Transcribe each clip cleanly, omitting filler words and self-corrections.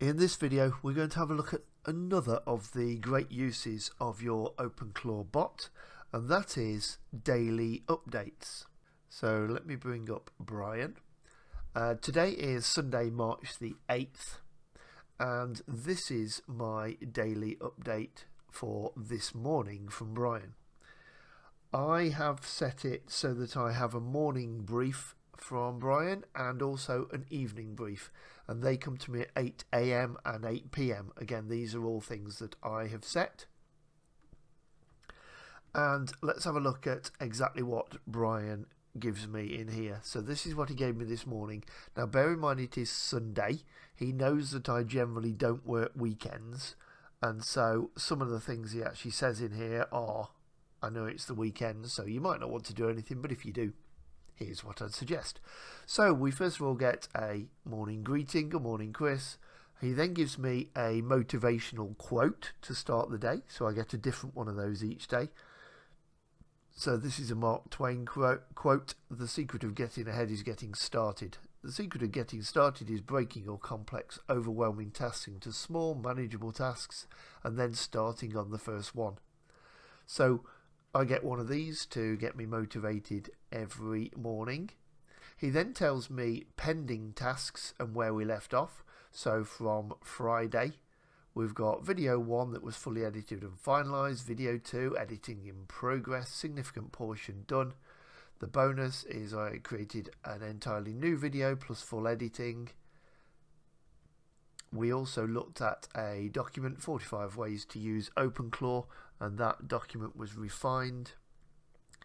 In this video, we're going to have a look at another of the great uses of your OpenClaw bot, and that is daily updates. So let me bring up Brian. Today is Sunday, March the 8th, and this is my daily update for this morning from Brian. I have set it so that I have a morning brief from Brian and also an evening brief, and they come to me at 8 AM and 8 PM. Again, these are all things that I have set. And let's have a look at exactly what Brian gives me in here. So this is what he gave me this morning. Now bear in mind it is Sunday. He knows that I generally don't work weekends, and so some of the things he actually says in here are, I know it's the weekend, so you might not want to do anything, but if you do, here's what I'd suggest. So we first of all get a morning greeting. Good morning, Chris. He then gives me a motivational quote to start the day, so I get a different one of those each day. So this is a Mark Twain quote. The secret of getting ahead is getting started. The secret of getting started is breaking your complex, overwhelming tasks into small, manageable tasks and then starting on the first one. So I get one of these to get me motivated every morning. He then tells me pending tasks and where we left off. So from Friday, we've got video 1 that was fully edited and finalised, video 2 editing in progress, significant portion done. The bonus is I created an entirely new video plus full editing. We also looked at a document, 45 ways to use OpenClaw, and that document was refined.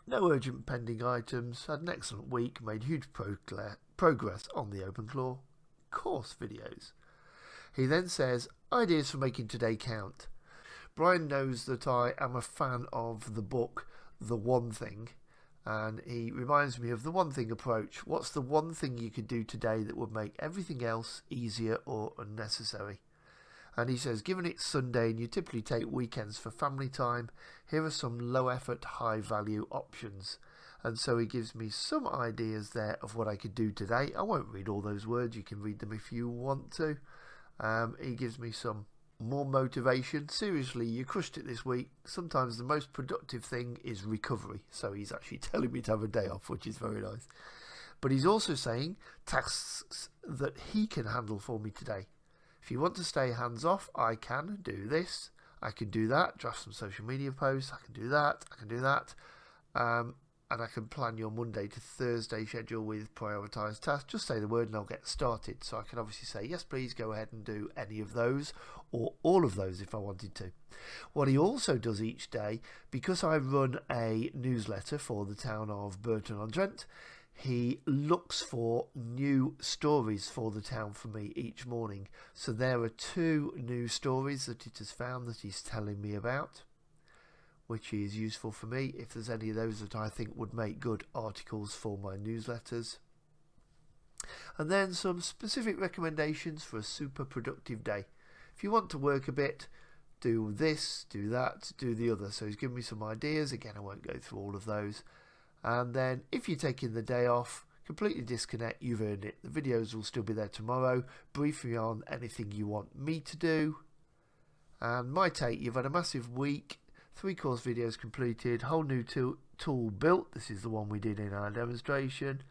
No urgent pending items, had an excellent week, made huge progress on the OpenClaw course videos. He then says, ideas for making today count. Brian knows that I am a fan of the book The One Thing, and he reminds me of the one thing approach. What's the one thing you could do today that would make everything else easier or unnecessary? And he says, given it's Sunday and you typically take weekends for family time, here are some low effort, high value options. And so he gives me some ideas there of what I could do today. I won't read all those words, you can read them if you want to. He gives me some more motivation. Seriously, you crushed it this week. Sometimes the most productive thing is recovery. So he's actually telling me to have a day off, which is very nice. But he's also saying tasks that he can handle for me today. If you want to stay hands off, I can do this. I can do that. Draft some social media posts. I can do that. I can do that. And I can plan your Monday to Thursday schedule with prioritised tasks. Just say the word and I'll get started. So I can obviously say, yes, please go ahead and do any of those or all of those if I wanted to. What he also does each day, because I run a newsletter for the town of Burton-on-Trent, he looks for new stories for the town for me each morning. So there are 2 new stories that it has found that he's telling me about, which is useful for me if there's any of those that I think would make good articles for my newsletters. And then some specific recommendations for a super productive day. If you want to work a bit, do this, do that, do the other. So he's given me some ideas. Again, I won't go through all of those. And then if you're taking the day off, completely disconnect, you've earned it. The videos will still be there tomorrow. Brief me on anything you want me to do. And my take, you've had a massive week. 3 course videos completed, whole new tool built. This is the one we did in our demonstration.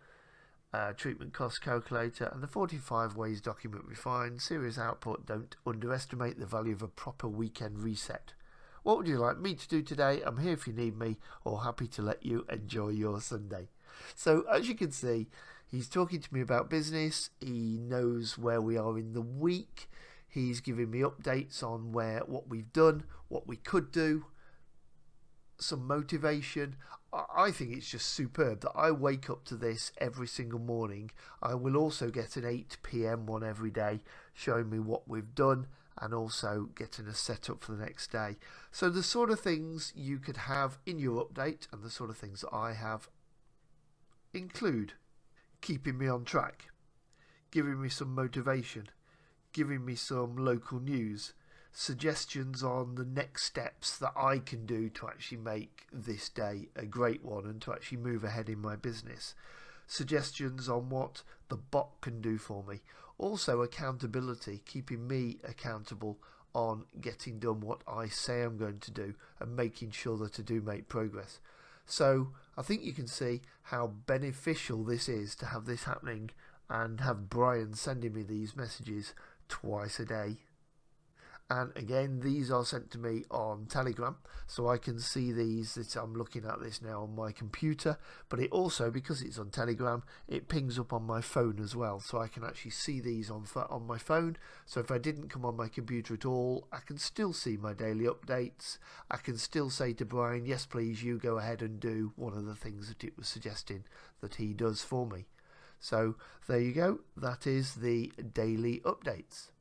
Treatment cost calculator and the 45 ways document refined. Serious output. Don't underestimate the value of a proper weekend reset. What would you like me to do today? I'm here if you need me, or happy to let you enjoy your Sunday. So as you can see, he's talking to me about business. He knows where we are in the week. He's giving me updates on what we've done, what we could do, some motivation. I think it's just superb that I wake up to this every single morning. I will also get an 8 PM one every day showing me what we've done and also getting us set up for the next day. So the sort of things you could have in your update and the sort of things that I have include keeping me on track, giving me some motivation, giving me some local news, suggestions on the next steps that I can do to actually make this day a great one and to actually move ahead in my business, suggestions on what the bot can do for me. Also accountability, keeping me accountable on getting done what I say I'm going to do and making sure that I do make progress. So I think you can see how beneficial this is to have this happening and have Brian sending me these messages twice a day. And again, these are sent to me on Telegram, so I can see these. That I'm looking at this now on my computer, but it also, because it's on Telegram, it pings up on my phone as well, so I can actually see these on my phone. So if I didn't come on my computer at all, I can still see my daily updates. I can still say to Brian, yes please, you go ahead and do one of the things that it was suggesting that he does for me. So there you go, that is the daily updates.